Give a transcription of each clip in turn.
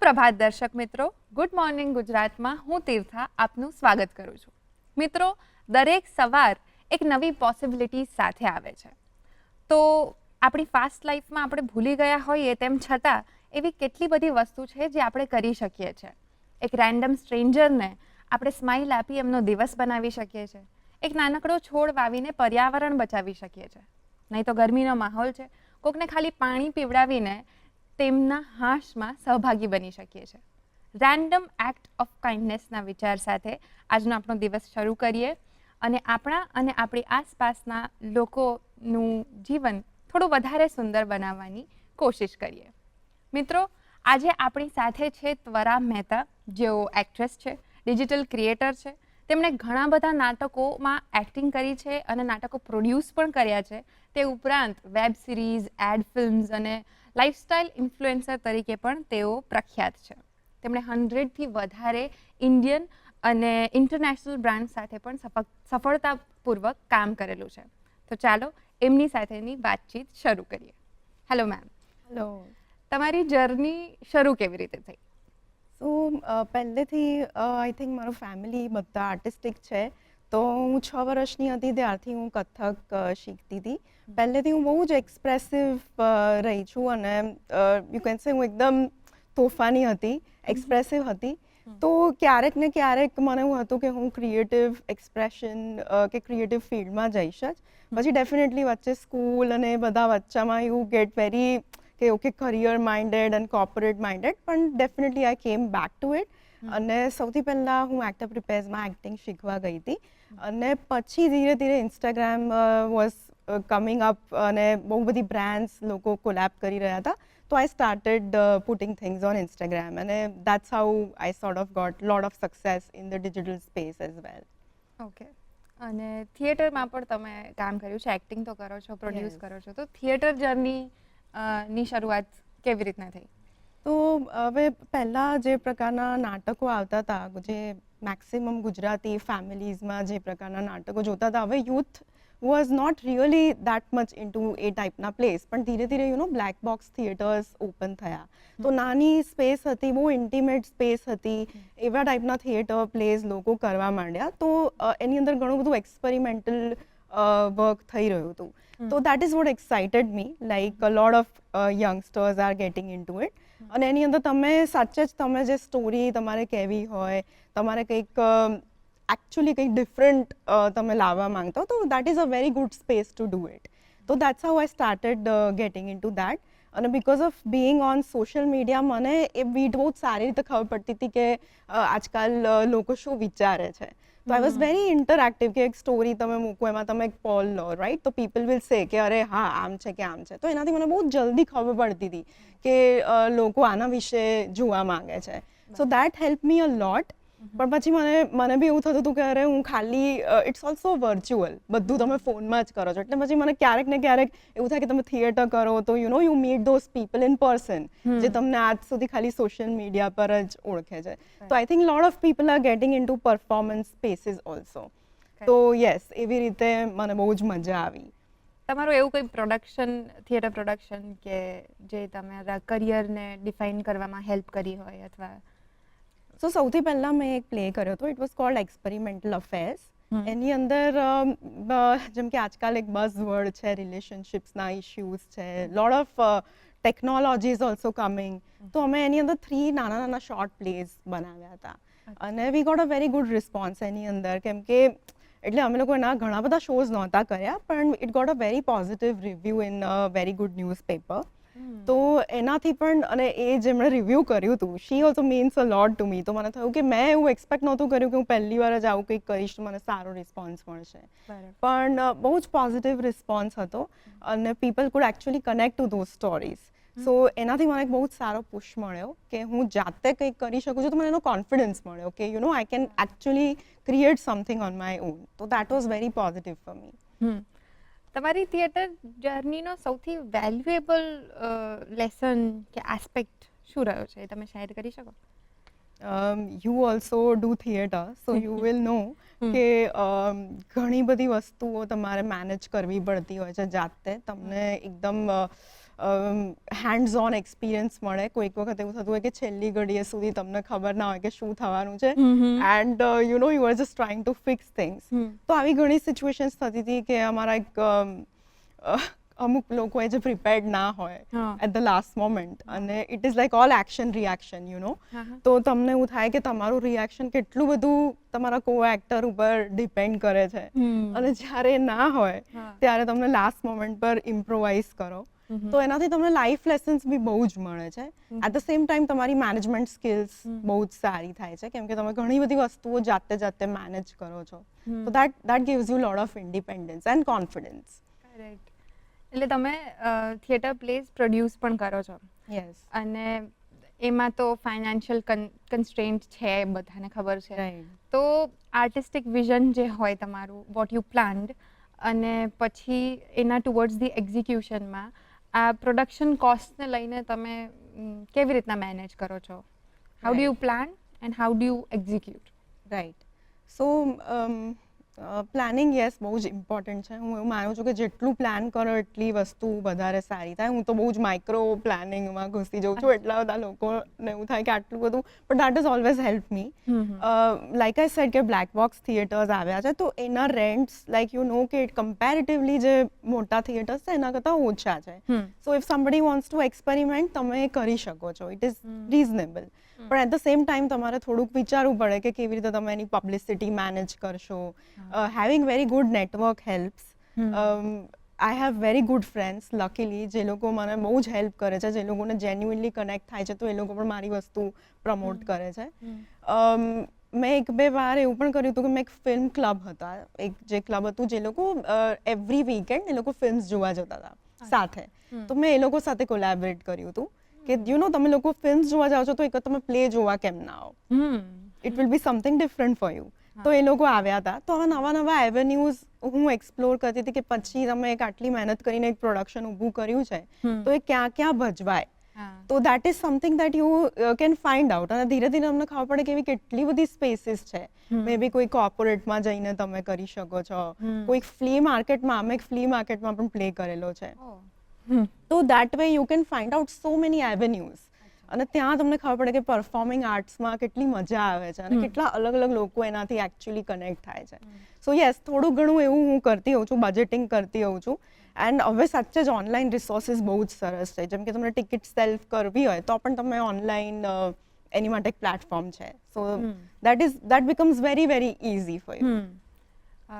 સુપ્રભાત દર્શક મિત્રો, good morning ગુજરાતમાં હું તીર્થા આપનું સ્વાગત કરું છું. મિત્રો, દરેક સવાર એક નવી પોસિબિલિટી સાથે આવે છે. તો આપણી ફાસ્ટ લાઈફમાં આપણે ભૂલી ગયા હોઈએ તેમ છતાં એવી કેટલી બધી વસ્તુ છે જે આપણે કરી શકીએ છીએ. એક રેન્ડમ સ્ટ્રેન્જરને આપણે સ્માઇલ આપી એમનો દિવસ બનાવી શકીએ છીએ. એક નાનકડો છોડ વાવીને પર્યાવરણ બચાવી શકીએ છીએ. નહીં તો ગરમીનો માહોલ છે, કોકને ખાલી પાણી પીવડાવીને તેમના હાશમાં સહભાગી બની શકીએ છીએ. રેન્ડમ એક્ટ ઓફ કાઇન્ડનેસના વિચાર સાથે આજનો આપણો દિવસ શરૂ કરીએ અને આપણા અને આપણી આસપાસના લોકોનું જીવન થોડું વધારે સુંદર બનાવવાની કોશિશ કરીએ. મિત્રો, આજે આપણી સાથે છે ત્વરા મહેતા, જેઓ એક્ટ્રેસ છે, ડિજિટલ ક્રિએટર છે. તેમણે ઘણા બધા નાટકોમાં એક્ટિંગ કરી છે અને નાટકો પ્રોડ્યુસ પણ કર્યા છે. તે ઉપરાંત વેબ સિરીઝ, એડ ફિલ્મ્સ અને લાઇફસ્ટાઇલ ઇન્ફ્લુએન્સર તરીકે પણ તેઓ પ્રખ્યાત છે. તેમણે 100થી વધારે ઇન્ડિયન અને ઇન્ટરનેશનલ બ્રાન્ડ સાથે પણ સફળતાપૂર્વક કામ કરેલું છે. તો ચાલો એમની સાથેની વાતચીત શરૂ કરીએ. Hello ma'am. હેલો. તમારી જર્ની શરૂ કેવી રીતે થઈ? સો પહેલેથી આઈ થિંક મારું ફેમિલી બધા આર્ટિસ્ટિક છે. તો હું 6 વર્ષની હતી ત્યારથી હું કથક શીખતી હતી. પહેલેથી હું બહુ જ એક્સપ્રેસિવ રહી છું અને યુ કેન સે હું એકદમ તોફાની હતી, એક્સપ્રેસિવ હતી. તો ક્યારેક ને ક્યારેક મને એવું હતું કે હું ક્રિએટિવ એક્સપ્રેશન કે ક્રિએટિવ ફિલ્ડમાં જઈશ જ. પછી ડેફિનેટલી વચ્ચે સ્કૂલ અને બધા વચ્ચામાં યુ ગેટ વેરી કે okay career minded and corporate minded, પણ definitely I came back two it. અને સૌથી પહેલાં હું એક્ટર પ્રિપેર્સમાં એક્ટિંગ શીખવા ગઈ હતી અને પછી ધીરે ધીરે ઇન્સ્ટાગ્રામ વોઝ કમિંગ અપ અને બહુ બધી બ્રાન્ડ્સ લોકો કોલેબ કરી રહ્યા હતા. તો I started putting things on Instagram અને that's how I sort of got lot of success in the digital space as well. Okay. અને થિયેટરમાં પણ તમે કામ કર્યું છે, એક્ટિંગ તો કરો છો, પ્રોડ્યુસ કરો છો. તો થિયેટર જર્ની ની શરૂઆત કેવી રીતના થઈ? તો હવે પહેલાં જે પ્રકારના નાટકો આવતા હતા, જે મેક્સિમમ ગુજરાતી ફેમિલીઝમાં જે પ્રકારના નાટકો જોતા હતા, હવે youth was not really that much into a ટાઈપના પ્લેસ. પણ ધીરે ધીરે you know black box theatres open થયા. તો નાની સ્પેસ હતી, બહુ ઇન્ટિમેટ સ્પેસ હતી, એવા ટાઈપના થિયેટર પ્લેસ લોકો કરવા માંડ્યા. તો એની અંદર ઘણું બધું એક્સપેરિમેન્ટલ વર્ક થઈ રહ્યું હતું. તો that is what excited me, like a lot of youngsters are getting into it. અને એની અંદર તમે સાચે જ તમે જે સ્ટોરી તમારે કહેવી હોય, તમારે કંઈક એકચ્યુઅલી કંઈક ડિફરન્ટ તમે લાવવા માંગતા હો, તો that is a very good space to do it. તો that's how I started getting into that. અને because of being on social media મને એ બહુ જ સારી રીતે ખબર પડતી હતી કે આજકાલ લોકો શું વિચારે છે. તો આઈ વોઝ વેરી ઇન્ટરેક્ટિવ કે એક સ્ટોરી તમે મૂકો, એમાં તમે એક પોલ લો, રાઈટ? તો પીપલ વિલ સે કે અરે હા આમ છે કે આમ છે. તો એનાથી મને બહુ જલ્દી ખબર પડતી હતી કે લોકો આના વિશે જોવા માંગે છે. સો દેટ હેલ્પ મી અ લોટ. પણ પછી મને બી એવું થતું હતું કે અરે હું ખાલી ઇટ્સ ઓલ્સો વર્ચ્યુઅલ, બધું તમે ફોનમાં જ કરો છો. એટલે પછી મને ક્યારેક ને ક્યારેક એવું થાય કે તમે થિયેટર કરો તો you know you meet those people in person, જે તમને આજ સુધી ખાલી સોશિયલ મીડિયા પર જ ઓળખે છે. તો I think lot of people are getting into performance spaces also. તો યસ, એવી રીતે મને બહુ જ મજા આવી. તમારું એવું કોઈ પ્રોડક્શન, થિયેટર પ્રોડક્શન કે જે તમારા કરિયરને ડિફાઇન કરવામાં હેલ્પ કરી હોય અથવા? સો સૌથી પહેલાં મેં એક પ્લે કર્યો હતો. It was called experimental affairs. એની અંદર જેમ કે આજકાલ એક બઝ વર્ડ છે, રિલેશનશિપ્સના ઇશ્યુઝ છે, lot of technology is also coming. તો અમે એની અંદર 3 નાના નાના શોર્ટ પ્લેઝ બનાવ્યા હતા અને we got a very good response એની અંદર. કેમ કે એટલે અમે લોકો એના ઘણા બધા શોઝ નહોતા કર્યા, પણ it got a very positive review in a very good newspaper. તો એનાથી પણ, અને એ જેમણે રિવ્યૂ કર્યું હતું, she also means a lot to me. તો મને થયું કે મેં એવું એક્સપેક્ટ નહોતું કર્યું કે હું પહેલી વાર જ આવું કંઈક કરીશ તો મને સારો રિસ્પોન્સ મળશે. પણ બહુ જ પોઝિટિવ રિસ્પોન્સ હતો અને people could actually connect to those stories. So એનાથી મને બહુ જ સારો પુશ મળ્યો કે હું જાતે કંઈક કરી શકું છું. તો મને એનો કોન્ફિડન્સ મળ્યો કે you know I can actually create something on my own. તો that was very positive for me. તમારી થિયેટર જર્નીનો સૌથી વેલ્યુએબલ લેસન કે એસ્પેક્ટ શું રહ્યો છે, એ તમે શેર કરી શકો? You also do theatre, so you will know કે ઘણી બધી વસ્તુઓ તમારે મેનેજ કરવી પડતી હોય છે જાતે. તમને એકદમ હેન્ડ્સ ઓન એક્સપિરિયન્સ મળે. કોઈક વખત એવું થતું હોય કે છેલ્લી ઘડીએ સુધી તમને ખબર ના હોય કે શું થવાનું છે and you are just trying to fix things. તો આવી ઘણી સિચ્યુએશન્સ થતી હતી કે અમારા એક અમુક લોકો જે પ્રિપેર્ડ ના હોય એટ ધ લાસ્ટ મોમેન્ટ અને it is like all action reaction તો તમને એવું થાય કે તમારું રિએક્શન કેટલું બધું તમારા કો એક્ટર ઉપર ડિપેન્ડ કરે છે અને જ્યારે ના હોય ત્યારે તમને લાસ્ટ મોમેન્ટ પર ઇમ્પ્રોવાઇઝ કરો તો એનાથી તમને લાઈફ લેસન્સ બી બહુ જ મળે છે. એટ ધ સેમ ટાઈમ તમારી મેનેજમેન્ટ સ્કિલ્સ બહુ જ સારી થાય છે કેમ કે તમે ઘણી બધી વસ્તુઓ જાતે મેનેજ કરો છો. તો that gives you lot of independence and confidence. Correct. એટલે તમે થિયેટર પ્લેસ પ્રોડ્યુસ પણ કરો છો. યસ. અને એમાં તો ફાઇનાન્શિયલ કન્સ્ટ્રેન્ટ છે, બધાને ખબર છે. રાઈટ. તો આર્ટિસ્ટિક વિઝન જે હોય તમારું, વોટ યુ પ્લાન્ડ, અને પછી એના ટુવર્ડ્સ ધી એક્ઝિક્યુશનમાં આ પ્રોડક્શન કોસ્ટને લઈને તમે કેવી રીતના મેનેજ કરો છો? How do you plan and how do you execute? Right. So planning yes બહુ જ ઇમ્પોર્ટન્ટ છે. હું એવું માનું છું કે જેટલું પ્લાન કરો એટલી વસ્તુ વધારે સારી થાય. હું તો બહુ જ માઇક્રો પ્લાનિંગમાં ઘૂસી જાઉં છું. એટલા બધા લોકોને એવું થાય કે આટલું બધું, but that is always help me. Like I said કે બ્લેક બોક્સ થિયેટર્સ આવ્યા છે તો એના રેન્ટ્સ લાઈક યુ નો કે કમ્પેરેટિવલી જે મોટા થિયેટર્સ છે એના કરતાં ઓછા છે. સો if somebody wants to experiment તમે કરી શકો છો. It is reasonable. પણ એટ ધ સેમ ટાઈમ તમારે થોડુંક વિચારવું પડે કે કેવી રીતે તમે એની પબ્લિસિટી મેનેજ કરશો. Having very good network helps. I have very good friends luckily જે લોકો મને બહુ જ હેલ્પ કરે છે, જે લોકોને જેન્યુઅનલી કનેક્ટ થાય છે તો એ લોકો પણ મારી વસ્તુ પ્રમોટ કરે છે. મેં એક બે વાર એવું પણ કર્યું હતું કે મેં એક ફિલ્મ ક્લબ હતા, એક જે ક્લબ હતું જે લોકો એવરી વીકેન્ડ એ લોકો ફિલ્મ્સ જોવા જતા હતા સાથે. તો મેં એ લોકો સાથે કોલેબરેટ કર્યું હતું કે તમે લોકો ફિલ્મ્સ જોવા જાઓ છો તો એક તમે પ્લે જોવા કેમ ના આવો? It will be something different for you. તો એ લોકો આવ્યા હતા. તો હવે નવા એવેન્યુઝ હું એક્સપ્લોર કરતી હતી કે પછી તમે એક આટલી મહેનત કરીને એક પ્રોડક્શન ઊભું કર્યું છે તો એ ક્યાં ક્યાં ભજવાય. તો that is something that you can find out. અને ધીરે ધીરે તમને ખબર પડે કે એવી કેટલી બધી સ્પેસીસ છે. મે બી કોઈ કોર્પોરેટમાં જઈને તમે કરી શકો છો, કોઈ ફ્લી માર્કેટમાં. અમે એક ફ્લી માર્કેટમાં પણ પ્લે કરેલો છે. તો that way you can find out so many avenues. અને ત્યાં તમને ખબર પડે કે પરફોર્મિંગ આર્ટ્સમાં કેટલી મજા આવે છે અને કેટલા અલગ અલગ લોકો એનાથી એકચ્યુઅલી કનેક્ટ થાય છે. સો યસ, થોડું ઘણું એવું હું કરતી હોઉં છું, બજેટિંગ કરતી હોઉં છું. એન્ડ હવે સાચે જ ઓનલાઈન રિસોર્સિસ બહુ જ સરસ છે. જેમ કે તમને ટિકિટ સેલ્ફ કરવી હોય તો પણ તમે ઓનલાઈન એની માટે એક પ્લેટફોર્મ છે. So that becomes very very easy for you.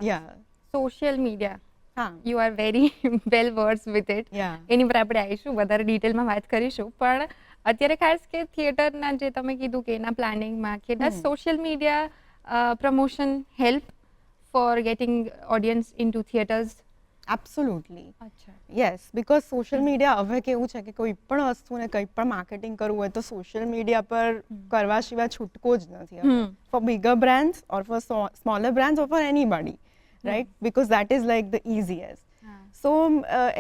Yeah. Social media, હા. You are very well versed with it. Yeah. એની પર આપણે આવીશું, વધારે ડિટેલમાં વાત કરીશું. પણ અત્યારે ખાસ કે થિયેટરના જે તમે કીધું કે એના પ્લાનિંગમાં કે does social media promotion help for getting audience into theatres? Absolutely. અચ્છા. યસ, બિકોઝ સોશિયલ મીડિયા હવે કેવું છે કે કોઈ પણ વસ્તુને કંઈ પણ માર્કેટિંગ કરવું હોય તો સોશિયલ મીડિયા પર કરવા સિવાય છૂટકો જ નથી. For bigger brands or for smaller brands or for anybody, right? Because that is like the easiest. So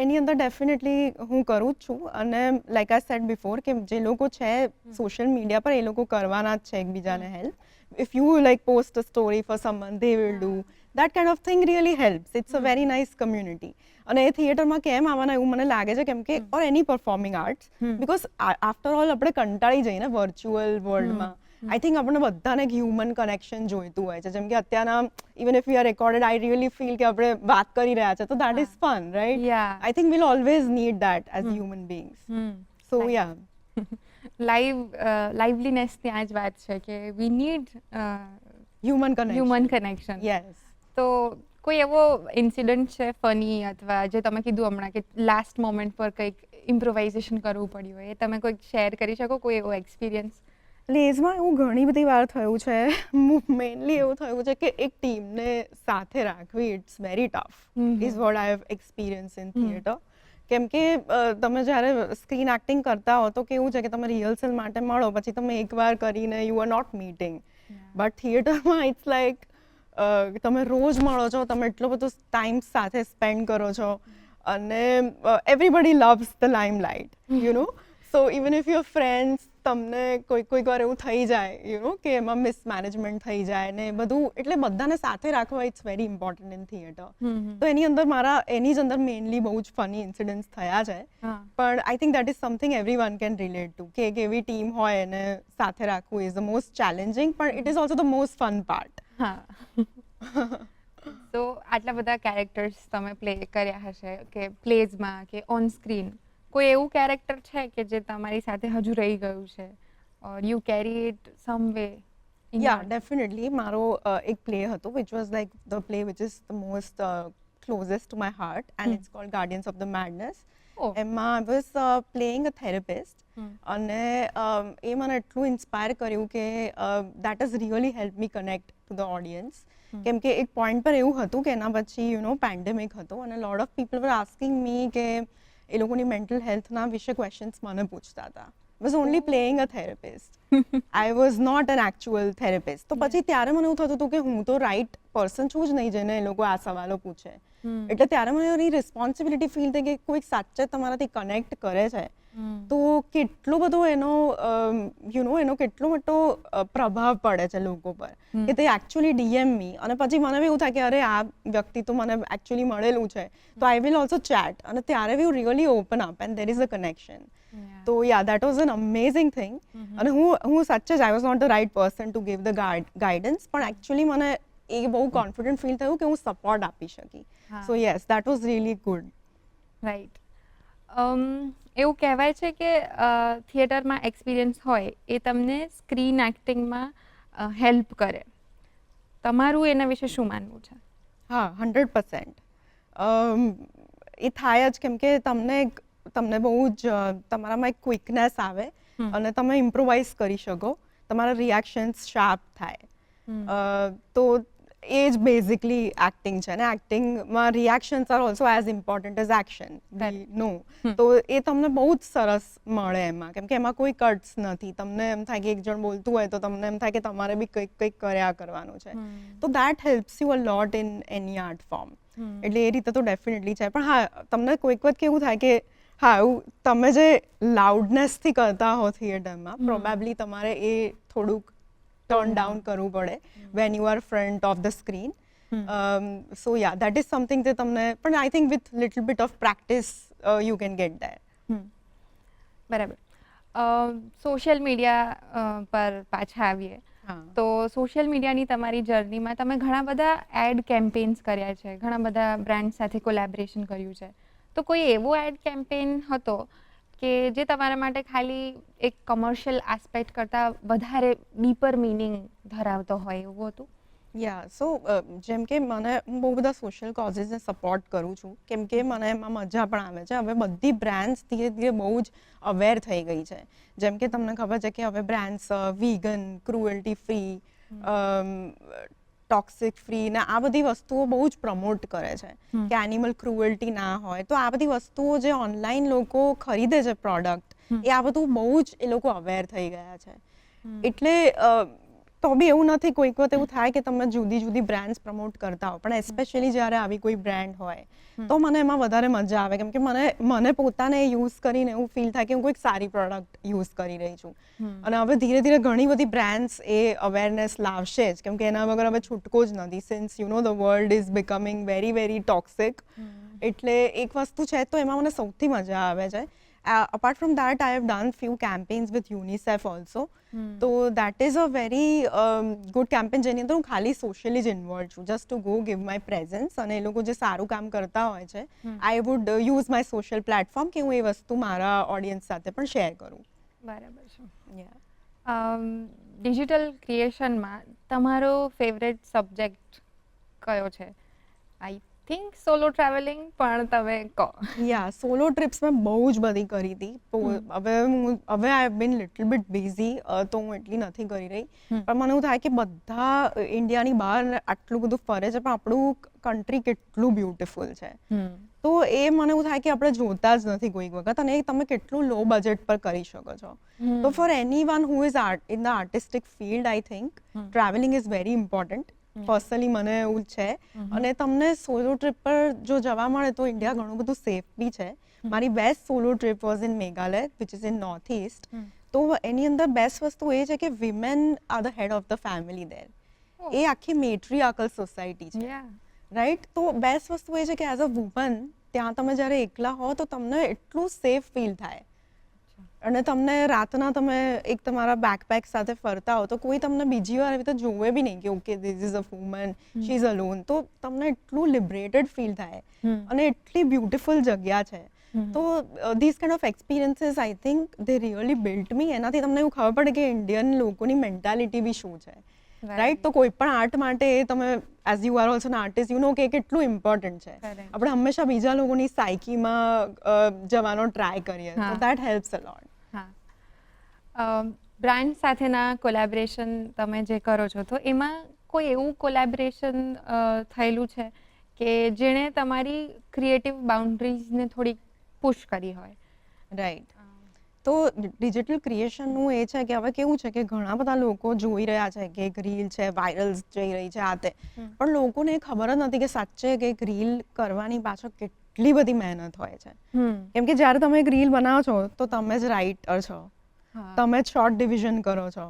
એની અંદર ડેફિનેટલી હું કરું જ છું. અને લાઈક આઈ સેડ બિફોર કે જે લોકો છે સોશિયલ મીડિયા પર એ લોકો કરવાના જ છે એકબીજાને help. If you like post a story for someone, they will do. That kind of thing really helps. It's a very nice community. અને એ થિયેટરમાં કેમ આવવાના એવું મને લાગે છે કેમ કે or any performing arts because after all આપણે કંટાળી જઈને વર્ચ્યુઅલ વર્લ્ડમાં. આઈ થિંક આપણને બધાને એક હ્યુમન કનેક્શન જોઈતું હોય છે. જેમ કે અત્યારના even if we are recorded, I really feel કે આપણે વાત કરી રહ્યા છે તો that is fun, right? I think will always need that as human beings. So yeah. Liveliness ત્યાં જ વાત છે કે we need human connection. Yes. તો કોઈ એવો ઇન્સિડન્ટ છે ફની અથવા જે તમે કીધું હમણાં કે લાસ્ટ મોમેન્ટ પર કંઈક ઇમ્પ્રોવાઇઝેશન કરવું પડ્યું હોય, એ તમે કોઈક શેર કરી શકો, કોઈ એવો એક્સપિરિયન્સ? લેઝમાં એવું ઘણી બધી વાર થયું છે. મેઇનલી એવું થયું છે કે એક ટીમને સાથે રાખવી it's very tough is what I have experience in theatre. કેમ કે તમે જ્યારે સ્ક્રીન એક્ટિંગ કરતા હો તો કેવું છે કે તમે રિહર્સલ માટે મળો, પછી તમે એકવાર કરીને you are not meeting. But થિયેટરમાં ઇટ્સ લાઈક તમે રોજ મળો છો, તમે એટલો બધો ટાઈમ સાથે સ્પેન્ડ કરો છો અને everybody loves the limelight, you know. So even if your friends તમને કોઈક વાર એવું થઈ જાય યુ નો કે એમાં મિસમેનેજમેન્ટ થઈ જાય ને બધું, એટલે બધાને સાથે રાખવા it's very important in theatre. તો એની જ અંદર મેઇનલી બહુ જ ફની ઇન્સિડન્ટ્સ થયા છે. પણ I think that is something everyone can relate to, કે એક એવી ટીમ હોય એને સાથે રાખવું ઇઝ ધ મોસ્ટ ચેલેન્જિંગ, પણ it is also the most fun part. તો આટલા બધા કેરેક્ટર્સ તમે પ્લે કર્યા હશે, કે પ્લેઝમાં કે ઓન સ્ક્રીન, કોઈ એવું કેરેક્ટર છે કે જે તમારી સાથે હજુ રહી ગયું છે, or you carry it some way? Yeah definitely મારો એક પ્લે હતો which was like the play which is the most closest to my heart, and it's called guardians of the madness. એમાં I was playing a therapist, અને એ મને એટલું inspire કર્યું કે that is really help me connect to the audience. કેમ કે એક પોઈન્ટ પર એવું હતું કે એના પછી યુ નો પેન્ડેમિક હતો, અને lot of people were asking me કે એ લોકોની મેન્ટલ હેલ્થના વિશે ક્વેશ્ચન્સ મને પૂછતા હતા. Was only playing a therapist, I was not an actual therapist. તો પછી ત્યારે મને એવું થતું હતું કે હું તો રાઇટ પર્સન છું જ નહીં જેને એ લોકો આ સવાલો પૂછે. એટલે ત્યારે મને એની રિસ્પોન્સિબિલિટી ફીલ થઈ કે કોઈક સાચે તમારાથી કનેક્ટ કરે છે તો કેટલો બધો એનો એનો કેટલો મોટો પ્રભાવ પડે છે લોકો પર, કે તે એકચ્યુઅલી ડીએમ મી, અને પછી મને બી એવું થાય કે અરે આ વ્યક્તિ તો મને એકચ્યુઅલી મળેલું છે, તો આઈ વિલ ઓલ્સો ચેટ, અને ત્યારે be really open up and there is a connection. તો yeah that was an amazing thing. અને હું સાચે જ I was not the right person to give the guidance, પણ એકચ્યુઅલી મને એ બહુ કોન્ફિડન્ટ ફીલ થયું કે હું સપોર્ટ આપી શકી. સો yes, that was really good. Right. એવું કહેવાય છે કે થિયેટરમાં એક્સપિરિયન્સ હોય એ તમને સ્ક્રીન એક્ટિંગમાં હેલ્પ કરે. તમારું એના વિશે શું માનવું છે? હા, 100%. એ થાય જ, કેમ કે તમને બહુ જ તમારામાં એક ક્વિકનેસ આવે અને તમે ઇમ્પ્રોવાઇઝ કરી શકો, તમારા રિએક્શન્સ શાર્પ થાય. તો એ જ બેઝિકલી એક્ટિંગ છે, અને એક્ટિંગમાં reactions are also as important as action, no. તો એ તમને બહુ જ સરસ મળે એમાં, કેમ કે એમાં કોઈ કટ્સ નથી. તમને એમ થાય કે એક જણ બોલતું હોય તો તમને એમ થાય કે તમારે બી કંઈક કર્યા કરવાનું છે. તો that helps you a lot in any art form. એટલે એ રીતે તો ડેફિનેટલી છે. પણ હા, તમને કોઈક વખત કેવું થાય કે હા, એવું તમે જે લાઉડનેસથી કરતા હો થિયેટરમાં, પ્રોબેબલી તમારે એ થોડુંક ટર્ન ડાઉન કરવું પડે when you are front of the screen. So yeah, that is something જે તમને, પણ I think with little bit of practice you can get there. બરાબર. સોશિયલ મીડિયા પર પાછા આવીએ તો સોશિયલ મીડિયાની તમારી જર્નીમાં તમે ઘણા બધા એડ કેમ્પેન્સ કર્યા છે, ઘણા બધા બ્રાન્ડ સાથે કોલેબોરેશન કર્યું છે. તો કોઈ એવો એડ કેમ્પેન હતો કે જે તમારા માટે ખાલી એક કમર્શિયલ એસ્પેક્ટ કરતાં વધારે ડીપર મિનિંગ ધરાવતો હોય એવું હતું? યા, સો જેમ કે હું બહુ બધા સોશિયલ કોઝિસને સપોર્ટ કરું છું, કેમ કે મને એમાં મજા પણ આવે છે. હવે બધી બ્રાન્ડ્સ ધીરે ધીરે બહુ જ અવેર થઈ ગઈ છે. જેમ કે તમને ખબર છે કે હવે brands vegan, cruelty free, toxic free ને આ બધી વસ્તુઓ બહુ જ પ્રમોટ કરે છે કે એનિમલ ક્રુઅલ્ટી ના હોય. તો આ બધી વસ્તુઓ જે ઓનલાઈન લોકો ખરીદે છે પ્રોડક્ટ, એ આ બધું બહુ જ એ લોકો અવેર થઈ ગયા છે. એટલે તો બી એવું નથી, કોઈક વખત એવું થાય કે તમે જુદી જુદી બ્રાન્ડ્સ પ્રમોટ કરતા હો, પણ એસ્પેશિયલી જ્યારે આવી કોઈ બ્રાન્ડ હોય તો મને એમાં વધારે મજા આવે, કેમ કે મને પોતાને યુઝ કરીને એવું ફીલ થાય કે હું કોઈક સારી પ્રોડક્ટ યુઝ કરી રહી છું. અને હવે ધીરે ધીરે ઘણી બધી બ્રાન્ડ્સ એ અવેરનેસ લાવશે જ, કેમ કે એના વગર હવે છૂટકો જ નથી, since you know the world is becoming very very toxic. એટલે એક વસ્તુ છે, તો એમાં મને સૌથી મજા આવે છે. Apart from that, I have done few campaigns with UNICEF also. So that is a very good campaign જેની અંદર હું ખાલી સોશિયલી જ ઇન્વોલ્વ છું, just to go give my presence. અને એ લોકો જે સારું કામ કરતા હોય છે, I would use my social platform કે હું એ વસ્તુ મારા ઓડિયન્સ સાથે પણ શેર કરું. બરાબર છે. ડિજિટલ ક્રિએશનમાં તમારો ફેવરેટ સબ્જેક્ટ કયો છે? આઈ થિંક સોલો ટ્રાવેલિંગ, પણ તમે કહો. યા, સોલો ટ્રિપ્સ મેં બહુ જ બધી કરી હતી. હવે I have been little bit busy, તો હું એટલી નથી કરી રહી. પણ મને એવું થાય કે બધા ઇન્ડિયાની બહાર આટલું બધું ફરે છે, પણ આપણું કન્ટ્રી કેટલું બ્યુટિફુલ છે. તો એ મને એવું થાય કે આપણે જોતા જ નથી કોઈક વખત, અને તમે કેટલું લો બજેટ પર કરી શકો છો. તો for anyone who is in the artistic field, I think travelling is very important. Personally મને એવું છે. અને તમને સોલો ટ્રીપ પર જો જવા મળે તો ઇન્ડિયા ઘણું બધું સેફ બી છે. મારી best solo trip was in Meghalaya, which is in North East. તો એની અંદર બેસ્ટ વસ્તુ એ છે કે women are the head of the family there. Oh. એ આખી મેટ્રીઆર્કલ સોસાયટી છે, રાઈટ? તો બેસ્ટ વસ્તુ એ છે કે એઝ અ વુમન ત્યાં તમે જ્યારે એકલા હો તો તમને એટલું સેફ ફીલ થાય, અને તમને રાતના તમે એક તમારા બેકપેક સાથે ફરતા હો તો કોઈ તમને બીજી વાર એવી રીતે જોવે બી નહીં કે okay this is a woman, she is alone. તો તમને એટલું લિબરેટેડ ફીલ થાય, અને એટલી બ્યુટિફુલ જગ્યા છે. તો this kind of experiences I think they really built me. એનાથી તમને એવું ખબર પડે કે ઇન્ડિયન લોકોની મેન્ટાલિટી બી શું છે, રાઈટ? તો કોઈ પણ આર્ટ માટે તમે as you are also an artist, you know કે કેટલું ઇમ્પોર્ટન્ટ છે. Correct. આપણે હંમેશા બીજા લોકોની સાયકીમાં જવાનો ટ્રાય કરીએ, તો દેટ હેલ્પ્સ અ લોટ. હા, બ્રાન્ડ સાથેના કોલેબરેશન તમે જે કરો છો, તો એમાં કોઈ એવું કોલેબરેશન થયેલું છે કે જેણે તમારી ક્રિએટિવ બાઉન્ડ્રીઝને થોડીક પુશ કરી હોય? રાઈટ. તો ડિજિટલ ક્રિએશનનું એ છે કે હવે કેવું છે કે ઘણા બધા લોકો જોઈ રહ્યા છે કે એક રીલ છે, વાયરલ્સ જઈ રહી છે, આ તે, પણ લોકોને એ ખબર જ નથી કે સાચે કે એક રીલ કરવાની પાછળ કેટલી બધી મહેનત હોય છે. કેમ કે જ્યારે તમે એક રીલ બનાવો છો તો તમે જ રાઇટર છો, તમે જ શોર્ટ ડિવિઝન કરો છો,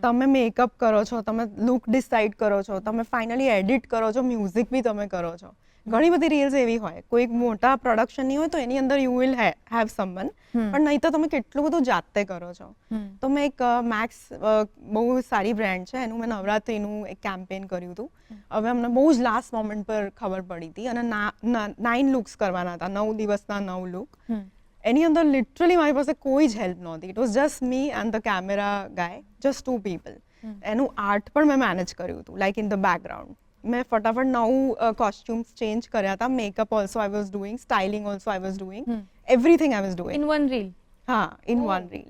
તમે મેકઅપ કરો છો, તમે લુક ડિસાઇડ કરો છો, તમે ફાઇનલી એડિટ કરો છો, મ્યુઝિક બી તમે કરો છો. ઘણી બધી રીલ્સ એવી હોય, કોઈ મોટા પ્રોડક્શનની હોય તો એની અંદર યુ વિલ હેવ સમવન, પણ નહીં તો તમે કેટલું બધું જાતે કરો છો. તો મેં એક મેક્સ બહુ સારી બ્રાન્ડ છે, એનું મેં નવરાત્રિનું એક કેમ્પેન કર્યું હતું. હવે અમને બહુ જ લાસ્ટ મોમેન્ટ પર ખબર પડી હતી, અને 9 લુક્સ કરવાના હતા, 9 દિવસના 9 લુક. એની અંદર લિટરલી મારી પાસે કોઈ જ હેલ્પ નહોતી. It was just me and the camera guys, just 2 people. એનું આર્ટ પણ મેં મેનેજ કર્યું હતું, લાઈક ઇન ધ બેકગ્રાઉન્ડ. મેં ફટાફટ 9 કોસ્ટ્યુમ્સ ચેન્જ કર્યા હતા, makeup also I was doing, styling also I was doing, everything I was doing in one reel? હા, in one reel.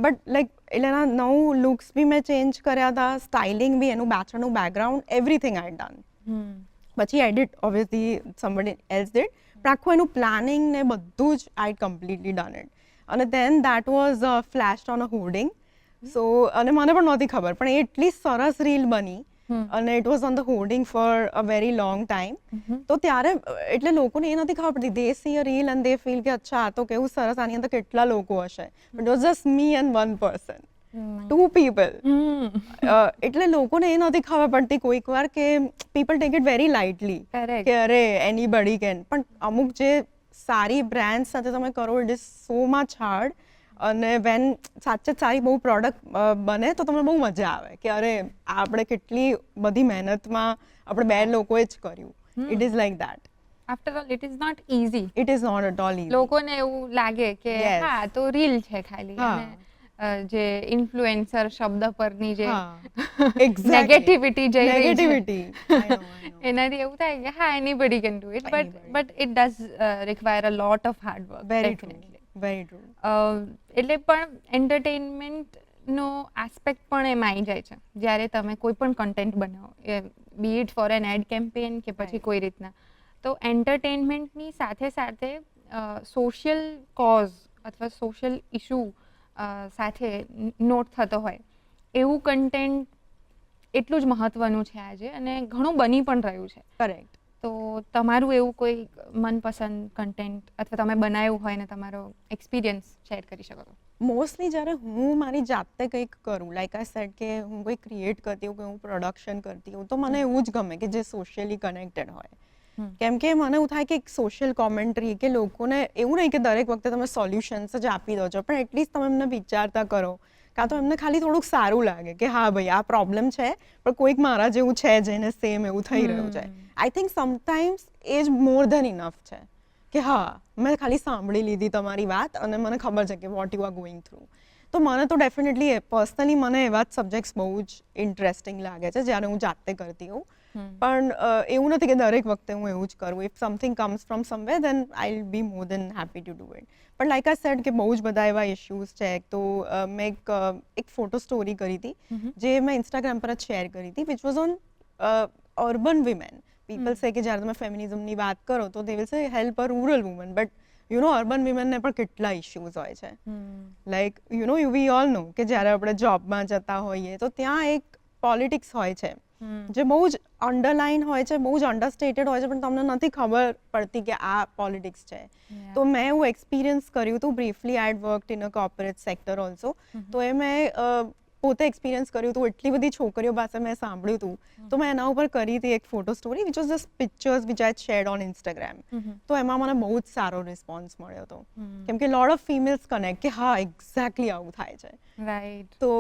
But like એટલે એના 9 લુક્સ બી મેં ચેન્જ કર્યા હતા, સ્ટાઇલિંગ બી, એનું પાછળનું બેકગ્રાઉન્ડ, એવરીથિંગ આઈ ડન. પછી edit obviously somebody else did, પણ આખું એનું પ્લાનિંગ ને બધું જ આઈ કમ્પ્લીટલી ડન ઇટ. અને then that was flashed on a hoarding. So અને મને પણ નહોતી ખબર, પણ એ એટલી સરસ રીલ બની, અને it was on the hoarding for a very long time. તો ત્યારે એટલે લોકોને એ નથી ખબર પડતી, they see a reel and they feel કે અચ્છા આ તો કેવું સરસ, આની અંદર કેટલા લોકો હશે, but it was just me and one person, 2 people. એટલે લોકોને એ નથી ખબર પડતી કોઈક વાર કે people take it very lightly, કે અરે એનીબડી કેન. પણ અમુક જે સારી બ્રાન્ડ સાથે તમે કરો, it is so much hard. અને વેન સાચે સારી બહુ પ્રોડક્ટ બને તો તમને બહુ મજા આવે કે અરે આપણે કેટલી બધી મહેનતમાં આપણે 2 લોકોએ જ કર્યું. It is like that. After all it is not easy. It is not at all easy. લોકોને એવું લાગે કે હા તો રીલ છે ખાલી, અને જે ઇન્ફ્લુએન્સર શબ્દ પરની જે નેગેટિવિટી જઈ રહી છે, એનાથી એવું થાય કે હા anybody can do it, but it does require a lot of hard work. Very true, very true. એટલે પણ એન્ટરટેનમેન્ટનો આસ્પેક્ટ પણ એમાં આવી જાય છે જ્યારે તમે કોઈ પણ કન્ટેન્ટ બનાવો, be it for an ad campaign કે પછી કોઈ રીતના. તો એન્ટરટેનમેન્ટની સાથે સાથે સોશિયલ કોઝ અથવા સોશિયલ ઇશ્યુ સાથે નોટ થતો હોય એવું કન્ટેન્ટ એટલું જ મહત્વનું છે આજે, અને ઘણું બની પણ રહ્યું છે. કરેક્ટ. તો તમારું એવું કોઈ મનપસંદ કન્ટેન્ટ અથવા તમે બનાવ્યું હોય ને તમારો એક્સપિરિયન્સ શેર કરી શકો છો? મોસ્ટલી જ્યારે હું મારી જાતે કંઈક કરું, લાઈક આઈ સેડ કે હું કંઈક ક્રિએટ કરતી હોઉં, કે હું પ્રોડક્શન કરતી હોઉં, તો મને એવું જ ગમે કે જે સોશિયલી કનેક્ટેડ હોય. કેમ કે મને એવું થાય કે એક સોશિયલ કોમેન્ટ્રી, કે લોકોને એવું નહીં કે દરેક વખતે તમે સોલ્યુશન્સ જ આપી દો છો, પણ એટલીસ્ટ તમે એમને વિચારતા કરો, કાં તો એમને ખાલી થોડુંક સારું લાગે કે હા ભાઈ આ પ્રોબ્લેમ છે, પણ કોઈક મારા જેવું છે જેને સેમ એવું થઈ રહ્યું છે. આઈ થિંક સમટાઈમ્સ એ જ મોર ધેન ઇનફ છે કે હા મેં ખાલી સાંભળી લીધી તમારી વાત અને મને ખબર છે કે what you are going through. તો મને તો ડેફિનેટલી પર્સનલી મને એવા જ સબ્જેક્ટ્સ બહુ જ ઇન્ટરેસ્ટિંગ લાગે છે જ્યારે હું જાતે કરતી હોઉં. પણ એવું નથી કે દરેક વખતે હું એવું જ કરું. If something comes from somewhere then I will be more than happy to do it. પણ લાઈક આઈ સેડ કે બહુ જ બધા એવા ઇશ્યુઝ છે. તો મેં એક ફોટો સ્ટોરી કરી હતી જે મેં ઇન્સ્ટાગ્રામ પર જ શેર કરી હતી, which was on urban women. People say કે જ્યારે તમે ફેમિનિઝમની વાત કરો તો they will say help a rural woman, but you know urban વિમેનને પણ કેટલા ઇશ્યુઝ હોય છે. Like you know we all know કે જ્યારે આપણે જોબમાં જતા હોઈએ તો ત્યાં એક પોલિટિક્સ હોય છે જે બહુ જ અંડરલાઇન હોય છે, બહુ જ અંડરસ્ટેટેડ હોય છે, પણ તમને નથી ખબર પડતી કે આ પોલિટિક્સ છે. તો મેં એવું એક્સપિરિયન્સ કર્યું હતું briefly. I had worked in a corporate sector also. તો એ મેં પોતે એક્સપિરિયન્સ કર્યું હતું. એટલી બધી છોકરીઓ પાસે મેં સાંભળ્યું હતું, તો મેં એના ઉપર કરી હતી એક photo story which was just pictures which I shared on Instagram. તો એમાં મને બહુ જ સારો રિસ્પોન્સ મળ્યો હતો, કેમ કે લોટ ઓફ ફિમેલ્સ કનેક્ટ કે હા એક્ઝેક્ટલી આવું થાય છે. રાઈટ. તો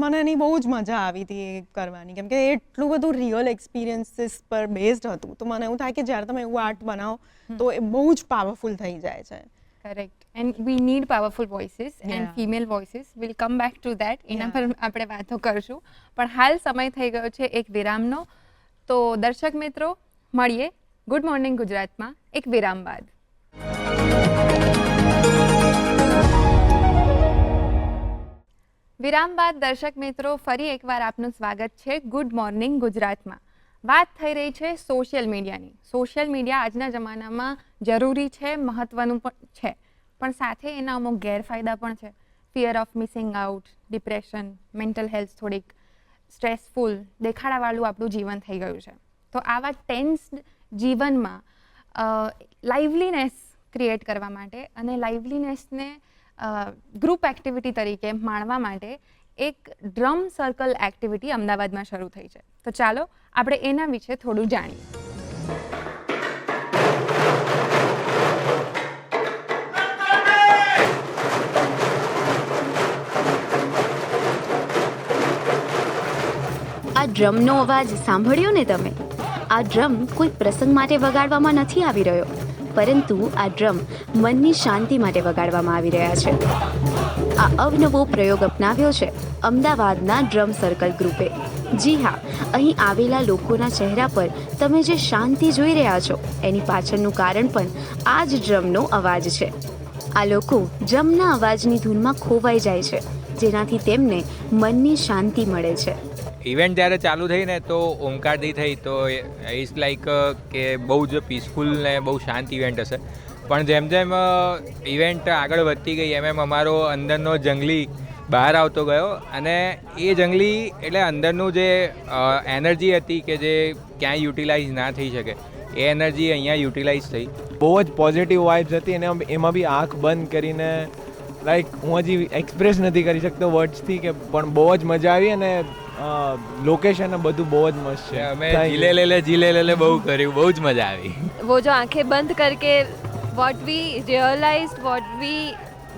મને એની બહુ જ મજા આવી હતી એ કરવાની, કેમ કે એટલું બધું રિયલ એક્સપિરિયન્સીસ પર બેઝડ હતું. તો મને એવું થાય કે જ્યારે તમે એવું આર્ટ બનાવો તો એ બહુ જ પાવરફુલ થઈ જાય છે. Correct. And we need powerful voices and Yeah. Female voices. Will come back to that. એના Yeah. પર આપણે વાતો કરશું. પણ હાલ સમય થઈ ગયો છે એક વિરામનો. તો દર્શક મિત્રો, મળીએ ગુડ મોર્નિંગ ગુજરાતમાં એક વિરામ બાદ. વિરામ બાદ દર્શક મિત્રો, ફરી એકવાર આપનું સ્વાગત છે ગુડ મોર્નિંગ ગુજરાતમાં. વાત થઈ રહી છે સોશિયલ મીડિયાની. સોશિયલ મીડિયા આજના જમાનામાં જરૂરી છે, મહત્ત્વનું પણ છે, પણ સાથે એના અમુક ગેરફાયદા પણ છે. Fear of missing out, depression, mental health થોડીક સ્ટ્રેસફુલ, દેખાડાવાળું આપણું જીવન થઈ ગયું છે. તો આવા ટેન્સ જીવનમાં લાઇવલીનેસ ક્રિએટ કરવા માટે અને લાઇવલીનેસને ગ્રુપ એક્ટિવિટી તરીકે માણવા માટે એક ડ્રમ સર્કલ એક્ટિવિટી અમદાવાદમાં શરૂ થઈ છે. તો ચાલો આપણે એના વિશે થોડું જાણીએ. આ ડ્રમનો અવાજ સાંભળ્યો ને તમે? આ ડ્રમ કોઈ પ્રસંગ માટે વગાડવામાં નથી આવી રહ્યો, પરંતુ આ ડ્રમ મનની શાંતિ માટે વગાડવામાં આવી રહ્યા છે. આ અવનવો પ્રયોગ અપનાવ્યો છે અમદાવાદના ડ્રમ સર્કલ ગ્રુપે. જી હા, અહીં આવેલા લોકોના ચહેરા પર તમે જે શાંતિ જોઈ રહ્યા છો એની પાછળનું કારણ પણ આ જ ડ્રમનો અવાજ છે. આ લોકો ડ્રમના અવાજની ધૂનમાં ખોવાઈ જાય છે, જેનાથી તેમને મનની શાંતિ મળે છે. ઇવેન્ટ જ્યારે ચાલુ થઈ ને તો ઓમકારથી થઈ, તો ઇટ્સ લાઈક કે બહુ જ પીસફુલ ને બહુ શાંત ઇવેન્ટ હશે. પણ જેમ જેમ ઇવેન્ટ આગળ વધતી ગઈ એમ અમારો અંદરનો જંગલી બહાર આવતો ગયો, અને એ જંગલી એટલે અંદરનું જે એનર્જી હતી કે જે ક્યાંય યુટિલાઇઝ ના થઈ શકે, એ એનર્જી અહીંયા યુટિલાઇઝ થઈ. બહુ જ પોઝિટિવ વાઇબ્સ હતી, અને એમાં બી આંખ બંધ કરીને લાઈક હું હજી એક્સપ્રેસ નથી કરી શકતો વર્ડ્સથી, કે પણ બહુ જ મજા આવી. અને લોકેશન બધું બહુ જ મસ્ત છે. અમે જીલે લે બહુ કર્યું, બહુ જ મજા આવી. वो जो आंखें बंद करके what we realized, what we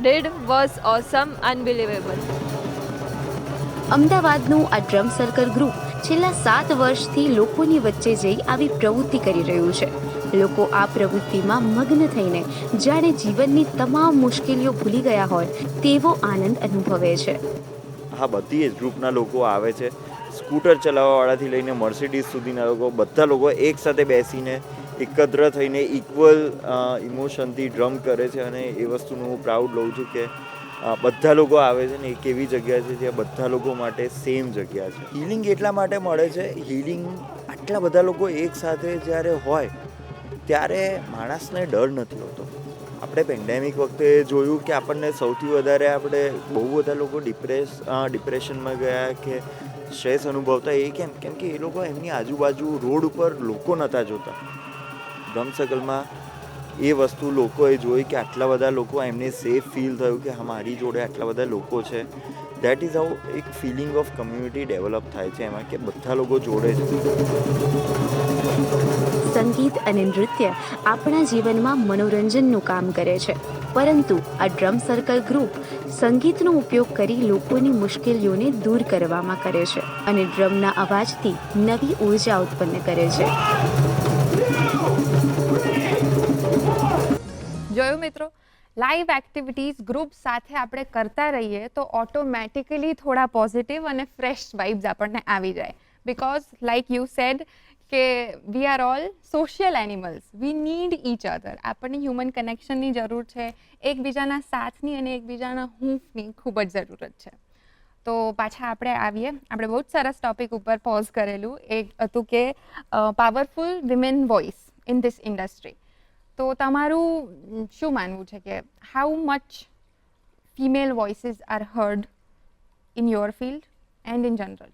did was awesome, unbelievable. અમદાવાદનું આ ડ્રમ સર્કલ ગ્રુપ છેલ્લા 7 વર્ષથી લોકોની વચ્ચે જઈ આવી પ્રવૃત્તિ કરી રહ્યું છે. લોકો આ પ્રવૃત્તિમાં મગ્ન થઈને જાણે જીવનની તમામ મુશ્કેલીઓ ભૂલી ગયા હોય તેવો આનંદ અનુભવે છે. હા, બધી એજ ગ્રુપના લોકો આવે છે. સ્કૂટર ચલાવવાવાળાથી લઈને મર્સિડીઝ સુધીના લોકો, બધા લોકો એકસાથે બેસીને એકત્ર થઈને ઇક્વલ ઇમોશનથી ડ્રમ કરે છે. અને એ વસ્તુનું હું પ્રાઉડ લઉં છું કે બધા લોકો આવે છે ને એક એવી જગ્યા છે જ્યાં બધા લોકો માટે સેમ જગ્યા છે. હિલિંગ એટલા માટે મળે છે, હિલિંગ આટલા બધા લોકો એકસાથે જ્યારે હોય ત્યારે માણસને ડર નથી હોતો. આપણે પેન્ડેમિક વખતે જોયું કે આપણને સૌથી વધારે આપણે બહુ બધા લોકો ડિપ્રેશનમાં ગયા કે સ્ટ્રેસ અનુભવતા. એ કેમ કે એ લોકો એમની આજુબાજુ રોડ ઉપર લોકો નહોતા જોતા. ડ્રમ સર્કલમાં એ વસ્તુ લોકોએ જોઈ કે આટલા બધા લોકો, એમને સેફ ફીલ થયું કે હા મારી જોડે આટલા બધા લોકો છે. દેટ ઇઝ હાઉ એક ફિલિંગ ઓફ કમ્યુનિટી ડેવલપ થાય છે એમાં, કે બધા લોકો જોડે છે. સંગીત અને નૃત્ય આપણા જીવનમાં મનોરંજનનું કામ કરે છે, પરંતુ આ ડ્રમ સર્કલ ગ્રુપ સંગીતનો ઉપયોગ કરી લોકોની મુશ્કેલીઓને દૂર કરવામાં કરે છે અને ડ્રમના અવાજથી નવી ઉર્જા ઉત્પન્ન કરે છે. જોયું મિત્રો, લાઈવ એક્ટિવિટીઝ ગ્રુપ સાથે આપણે કરતા રહીએ તો ઓટોમેટિકલી થોડા પોઝિટિવ અને ફ્રેશ વાઇબ્સ આપણને આવી જાય. બિકોઝ લાઈક યુ સેડ કે we are all social animals, we need each other. આપણને હ્યુમન કનેક્શનની જરૂર છે, એકબીજાના સાથની અને એકબીજાના હૂંફની ખૂબ જ જરૂરત છે. તો પાછા આપણે આવીએ. આપણે બહુ જ સરસ ટોપિક ઉપર પોઝ કરેલું. એક હતું કે powerful women voice in this industry. તો તમારું શું માનવું છે કે how much female voices are heard in your field and in general?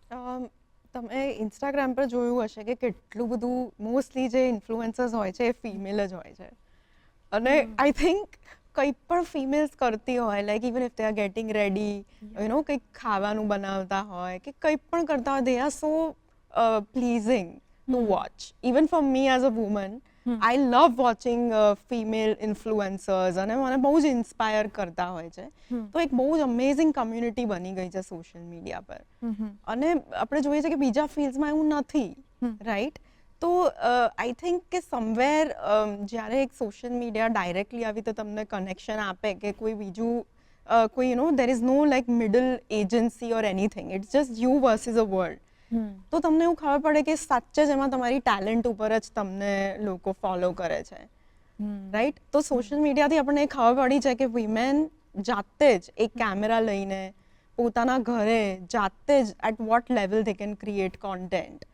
તમે ઇન્સ્ટાગ્રામ પર જોયું હશે કે કેટલું બધું મોસ્ટલી જે ઇન્ફ્લુએન્સર્સ હોય છે એ ફિમેલ જ હોય છે અને આઈ થિંક કંઈ પણ ફિમેલ્સ કરતી હોય like even if they are getting ready you know કંઈક ખાવાનું બનાવતા હોય કે કંઈ પણ કરતા હોય they are so pleasing to watch even for me as a woman I love watching female influencers અને મને બહુ જ ઇન્સ્પાયર કરતા હોય છે તો એક બહુ જ અમેઝિંગ કમ્યુનિટી બની ગઈ છે સોશિયલ મીડિયા પર અને આપણે જોઈએ છે કે બીજા ફિલ્ડ્સમાં એવું નથી રાઈટ તો આઈ થિંક કે સમવેર જ્યારે એક સોશિયલ મીડિયા ડાયરેક્ટલી આવી તો તમને કનેક્શન આપે કે કોઈ બીજું કોઈ you know there is no like middle agency or anything it's just you versus a world તો તમને એવું ખબર પડે કે સાચે જ એમાં તમારી ટેલેન્ટ ઉપર જ તમને લોકો ફોલો કરે છે રાઈટ તો સોશિયલ મીડિયાથી આપણને એ ખબર પડી છે કે વિમેન જાતે જ એક કેમેરા લઈને પોતાના ઘરે જાતે જ at what level they can create content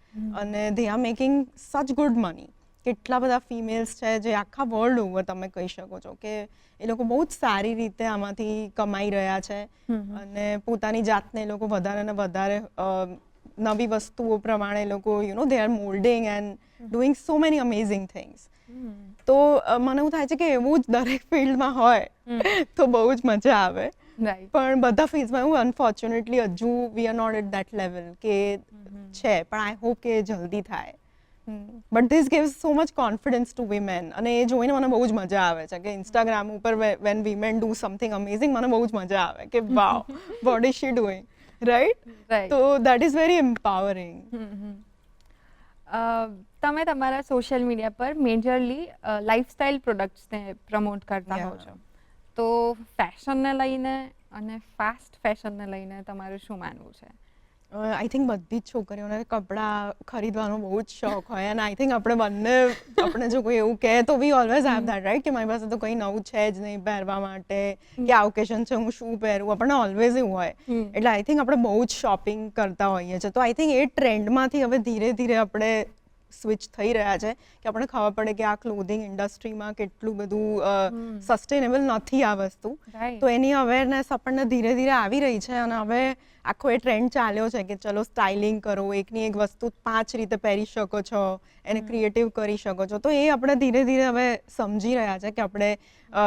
અને they are making such good money કેટલા બધા ફિમેલ્સ છે જે આખા વર્લ્ડ ઓવર તમે કહી શકો છો કે એ લોકો બહુ જ સારી રીતે આમાંથી કમાઈ રહ્યા છે અને પોતાની જાતને એ લોકો વધારે ને વધારે નવી વસ્તુઓ પ્રમાણે એ લોકો you know they are moulding and doing so many amazing things તો મને એવું થાય છે કે એવું જ દરેક ફિલ્ડમાં હોય તો બહુ જ મજા આવે રાઈટ પણ બધા ફિલ્ડ્સમાં એવું અનફોર્ચ્યુનેટલી હજુ we are not at that level કે છે પણ આઈ હોપ કે જલ્દી થાય but this gives so much confidence to women અને એ જોઈને મને બહુ જ મજા આવે છે કે ઇન્સ્ટાગ્રામ ઉપર when women do something amazing મને બહુ જ મજા આવે કે wow what is she doing right right તો દેટ ઇઝ વેરી એમ્પાવરિંગ તમે તમારા સોશિયલ મીડિયા પર મેજરલી લાઇફસ્ટાઇલ પ્રોડક્ટ્સને પ્રમોટ કરતા હો છો તો ફેશનને લઈને અને ફાસ્ટ ફેશનને લઈને તમારું શું માનવું છે આઈ થિંક બધી જ છોકરીઓને કપડાં ખરીદવાનો બહુ જ શોખ હોય અને આઈ થિંક આપણે બંને આપણે જો કોઈ એવું કહે તો વી ઓલવેઝ હેવ દેટ રાઈટ કે મારી પાસે તો કંઈ નવું છે જ નહીં પહેરવા માટે કે આ ઓકેશન છે હું શું પહેરું આપણને ઓલવેઝ એવું હોય એટલે આઈ થિંક આપણે બહુ જ શોપિંગ કરતા હોઈએ છીએ તો આઈ થિંક એ ટ્રેન્ડમાંથી હવે ધીરે ધીરે આપણે સ્વિચ થઈ રહ્યા છે કે આપણને ખબર પડે કે આ ક્લોથિંગ ઇન્ડસ્ટ્રીમાં કેટલું બધું સસ્ટેનેબલ નથી આ વસ્તુ તો એની અવેરનેસ આપણને ધીરે ધીરે આવી રહી છે અને હવે આખો એ ટ્રેન્ડ ચાલ્યો છે કે ચલો સ્ટાઇલિંગ કરો એકની એક વસ્તુ 5 રીતે પહેરી શકો છો એને ક્રિએટિવ કરી શકો છો તો એ આપણે ધીરે ધીરે હવે સમજી રહ્યા છે કે આપણે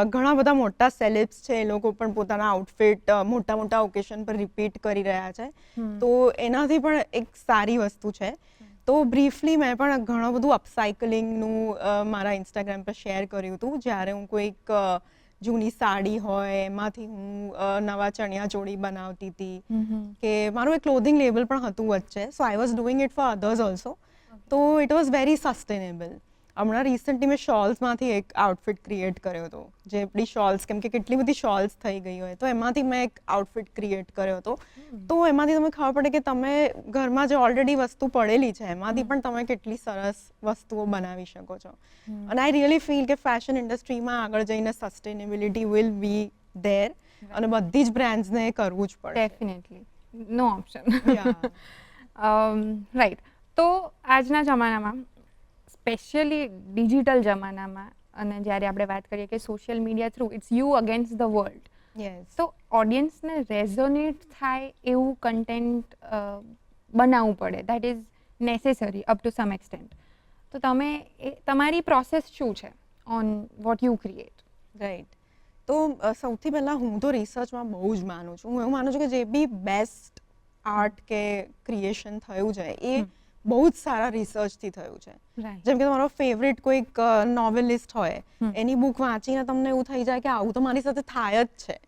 ઘણા બધા મોટા સેલેબ્સ છે એ લોકો પણ પોતાના આઉટફિટ મોટા મોટા ઓકેશન પર રિપીટ કરી રહ્યા છે તો એનાથી પણ એક સારી વસ્તુ છે તો બ્રીફલી મેં પણ ઘણું બધું અપસાયકલિંગનું મારા ઇન્સ્ટાગ્રામ પર શેર કર્યું હતું જ્યારે હું કોઈક જૂની સાડી હોય એમાંથી હું નવા ચણિયાચોળી બનાવતી હતી કે મારું એક ક્લોથિંગ લેબલ પણ હતું વચ્ચે so I was doing it for others also તો ઇટ વોઝ વેરી સસ્ટેનેબલ હમણાં રિસન્ટલી મેં શોલ્સમાંથી એક આઉટફિટ ક્રિએટ કર્યો હતો જે આપણી શોલ્સ કેમ કે કેટલી બધી શોલ્સ થઈ ગઈ હોય તો એમાંથી મેં એક આઉટફિટ ક્રિએટ કર્યો હતો તો એમાંથી તમને ખબર પડે કે તમે ઘરમાં જે ઓલરેડી વસ્તુ પડેલી છે એમાંથી પણ તમે કેટલી સરસ વસ્તુઓ બનાવી શકો છો અને આઈ રિયલી ફીલ કે ફેશન ઇન્ડસ્ટ્રીમાં આગળ જઈને સસ્ટેનેબિલિટી વિલ બી ધેર અને બધી જ બ્રાન્ડ્સને કરવું જ પડે ડેફિનેટલી નો ઓપ્શન રાઈટ તો આજના જમાનામાં સ્પેશિયલી ડિજિટલ જમાનામાં અને જ્યારે આપણે વાત કરીએ કે social media through it's you against the world yes તો ઓડિયન્સને રેઝોનેટ થાય એવું કન્ટેન્ટ બનાવવું પડે that is necessary up to some extent તો તમે તમારી પ્રોસેસ શું છે on what you create right તો સૌથી પહેલાં હું તો રિસર્ચમાં બહુ જ માનું છું હું એવું માનું છું કે જે બી બેસ્ટ આર્ટ કે ક્રિએશન થયું છે એ બહુ જ સારા રિસર્ચથી થયું છે જેમ કે તમારો ફેવરેટ કોઈક નોવેલિસ્ટ હોય એની બુક વાંચીને તમને એવું થઈ જાય કે આવું તો મારી સાથે થાય જ છે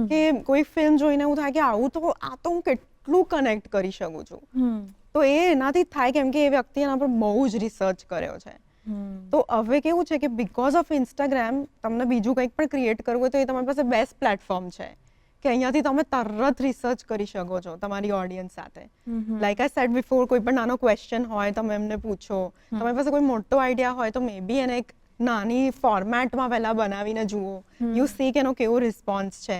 કે કોઈ ફિલ્મ જોઈને એવું થાય કે આવું તો આ તો હું કેટલું કનેક્ટ કરી શકું છું તો એ એનાથી થાય કેમ કે એ વ્યક્તિ એના પર બહુ જ રિસર્ચ કર્યો છે તો હવે કેવું છે કે બીકોઝ ઓફ ઇન્સ્ટાગ્રામ તમને બીજું કંઈક પણ ક્રિએટ કરવું હોય તો એ તમારી પાસે બેસ્ટ પ્લેટફોર્મ છે કે અહીંયાથી તમે તરત રિસર્ચ કરી શકો છો તમારી ઓડિયન્સ સાથે લાઈક આઈ સેડ બિફોર કોઈ પણ નાનો ક્વેશ્ચન હોય તમે એમને પૂછો તમારી પાસે કોઈ મોટો આઈડિયા હોય તો મે બી એને એક નાની ફોર્મેટમાં પહેલા બનાવીને જુઓ યુ સી કે એનો કેવો રિસ્પોન્સ છે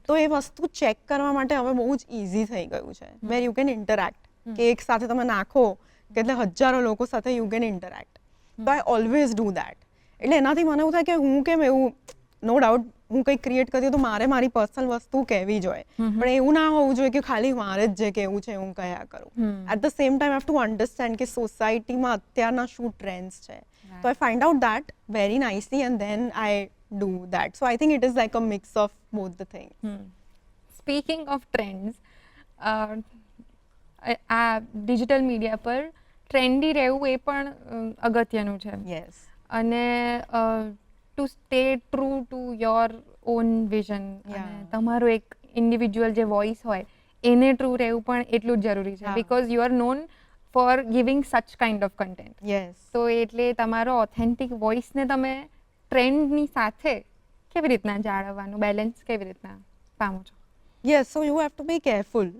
તો એ વસ્તુ ચેક કરવા માટે હવે બહુ જ ઇઝી થઈ ગયું છે વેર યુ કેન ઇન્ટરેક્ટ કે એક સાથે તમે નાખો કે એટલે હજારો લોકો સાથે યુ કેન ઇન્ટરેક્ટ તો આઈ ઓલવેઝ ડુ દેટ એટલે એનાથી મને એવું થાય કે હું કેમ એવું નો ડાઉટ હું કંઈક ક્રિએટ કરતી હોય તો મારે મારી પર્સનલ વસ્તુ કહેવી જોઈએ પણ એવું ના હોવું જોઈએ કે ખાલી મારે જ જે કહેવું છે હું કયા કરું at the same time have to understand કે સોસાયટીમાં અત્યારના શું ટ્રેન્ડ્સ છે તો I find out that very nicely and then I do that so I think it is like a mix of both the things speaking of trends આ digital media પર trendy રહેવું એ પણ અગત્યનું છે યસ અને to stay true to your own vision અને તમારો એક ઇન્ડિવિજ્યુઅલ જે વોઇસ હોય એને ટ્રુ રહેવું પણ એટલું જ જરૂરી છે because you are known for giving સચ કાઇન્ડ ઓફ કન્ટેન્ટ યસ તો એટલે તમારો ઓથેન્ટિક વોઇસને તમે ટ્રેન્ડની સાથે કેવી રીતના જાળવવાનું બેલેન્સ કેવી રીતના પામો છો yes so you have to be careful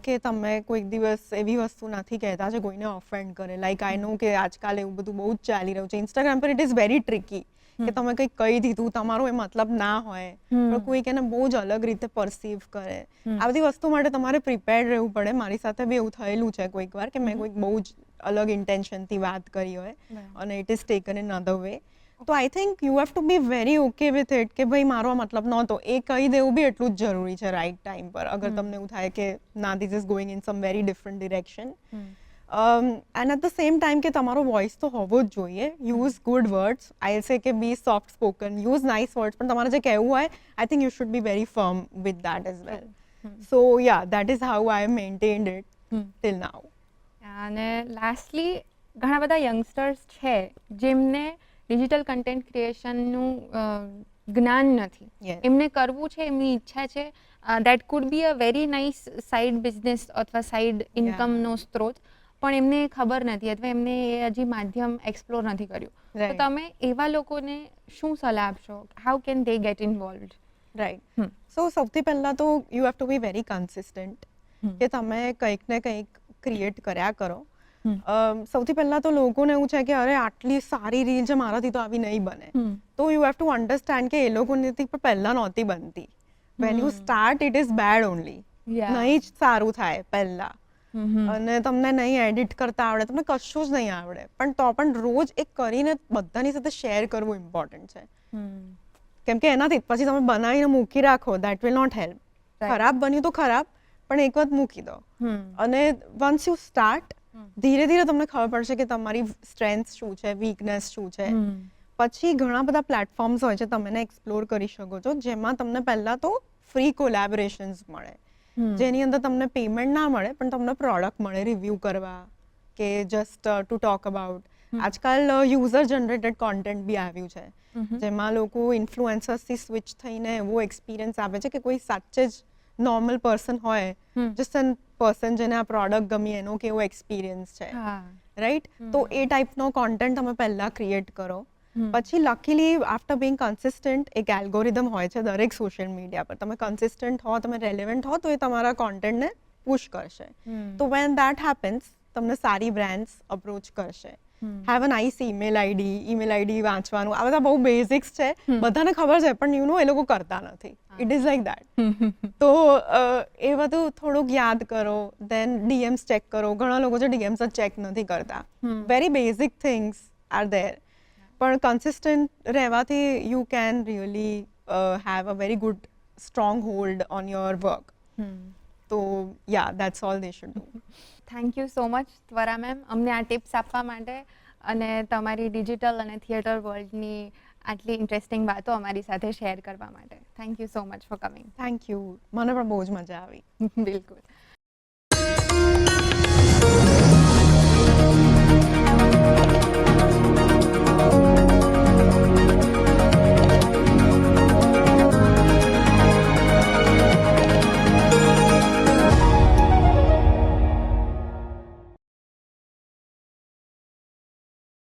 કે તમે કોઈક દિવસ એવી વસ્તુ નથી કહેતા જે કોઈને ઓફેન્ડ કરે લાઈક આઈ નો કે આજકાલ એવું બધું બહુ જ ચાલી રહ્યું છે ઇન્સ્ટાગ્રામ પર ઇટ ઇઝ વેરી ટ્રિકી કે તમે કંઈક કહી દીધું તમારો એ મતલબ ના હોય પણ કોઈક એને બહુ જ અલગ રીતે પરસીવ કરે આ બધી વસ્તુ માટે તમારે પ્રિપેર્ડ રહેવું પડે મારી સાથે બી એવું થયેલું છે કોઈક વાર કે મેં કોઈક બહુ જ અલગ ઇન્ટેન્શનથી વાત કરી હોય અને it is taken in other way તો I think you have to be very okay with it કે ભાઈ મારો આ મતલબ નહોતો એ કહી દેવું બી એટલું જ જરૂરી છે રાઈટ ટાઈમ પર અગર તમને એવું થાય કે ના this is going in some very different direction and at the same time કે તમારો વોઇસ તો હોવો જ જોઈએ use good words I say કે be soft spoken use nice words પણ તમારે જે કહેવું હોય I think you should be very firm with that as well so yeah that is how I maintained it till now અને lastly ઘણા બધા youngsters છે જેમને ડિજિટલ કન્ટેન્ટ ક્રિએશનનું જ્ઞાન નથી એમને કરવું છે એમની ઈચ્છા છે that food B a very nice side business અથવા સાઇડ ઇન્કમનો સ્ત્રોત પણ એમને ખબર નથી અથવા એમને એ હજી માધ્યમ એક્સપ્લોર નથી કર્યું તો તમે એવા લોકોને શું સલાહ આપશો how can they gate involved right so સૌથી પહેલાં તો you have to be very consistent કે તમે કંઈક ને કંઈક ક્રિએટ કર્યા કરો સૌથી પહેલા તો લોકોને એવું છે કે અરે આટલી સારી રીલ છે મારાથી તો આવી નહીં બને તો યુ હેવ ટુ અન્ડરસ્ટેન્ડ કે એ લોકોની પણ પહેલા નહોતી બનતી when you start it is bed only નહીં જ સારું થાય પહેલા અને તમને નહીં એડિટ કરતા આવડે તમને કશું જ નહીં આવડે પણ તો પણ રોજ એક કરીને બધાની સાથે શેર કરવું ઇમ્પોર્ટન્ટ છે કેમ કે એનાથી પછી તમે બનાવીને મૂકી રાખો દેટ વિલ નોટ હેલ્પ ખરાબ બન્યું તો ખરાબ પણ એક વખત મૂકી દો અને વન્સ યુ સ્ટાર્ટ ધીરે ધીરે તમને ખબર પડશે કે તમારી સ્ટ્રેન્થ શું છે વીકનેસ શું છે પછી ઘણા બધા પ્લેટફોર્મ્સ હોય છે તમે એને એક્સપ્લોર કરી શકો છો જેમાં તમને પહેલાં તો ફ્રી કોલેબોરેશન્સ મળે જેની અંદર તમને પેમેન્ટ ના મળે પણ તમને પ્રોડક્ટ મળે રિવ્યૂ કરવા કે જસ્ટ ટુ ટોક અબાઉટ આજકાલ યુઝર જનરેટેડ કોન્ટેન્ટ બી આવ્યું છે જેમાં લોકો ઇન્ફ્લુએન્સર્સથી સ્વિચ થઈને એવો એક્સપિરિયન્સ આપે છે કે કોઈ સાચે જ નોર્મલ પર્સન હોય જસ્ટ એન પર્સન જેને આ પ્રોડક્ટ ગમી એનો કેવો એક્સપિરિયન્સ છે રાઈટ તો એ ટાઈપનો કોન્ટેન્ટ તમે પહેલાં ક્રિએટ કરો પછી લકીલી આફ્ટર બિંગ કન્સિસ્ટન્ટ એક એલ્ગોરિધમ હોય છે દરેક સોશિયલ મીડિયા પર તમે કન્સિસ્ટન્ટ હો તમે રેલેવન્ટ હો તો એ તમારા કોન્ટેન્ટને પુશ કરશે તો વેન દેટ હેપન્સ તમને સારી બ્રાન્ડ્સ અપ્રોચ કરશે have a nice email ID વાંચવાનું આ બધા બહુ બેઝિક્સ છે બધાને ખબર છે પણ યુ નો એ લોકો કરતા નથી ઇટ ઇઝ લાઈક દેટ તો એ બધું થોડુંક યાદ કરો દેન ડીએમ્સ ચેક કરો ઘણા લોકો છે ડીએમ્સ જ ચેક નથી કરતા very basic things are there પણ કન્સિસ્ટન્ટ રહેવાથી you can really have a very good strong hold on your work તો yeah that's all they should do thank you so much Tvara ma'am અમને આ tips આપવા માટે અને તમારી ડિજિટલ અને થિયેટર વર્લ્ડની આટલી ઇન્ટરેસ્ટિંગ વાતો અમારી સાથે શેર કરવા માટે thank you so much for coming thank you મને પણ બહુ જ મજા આવી બિલકુલ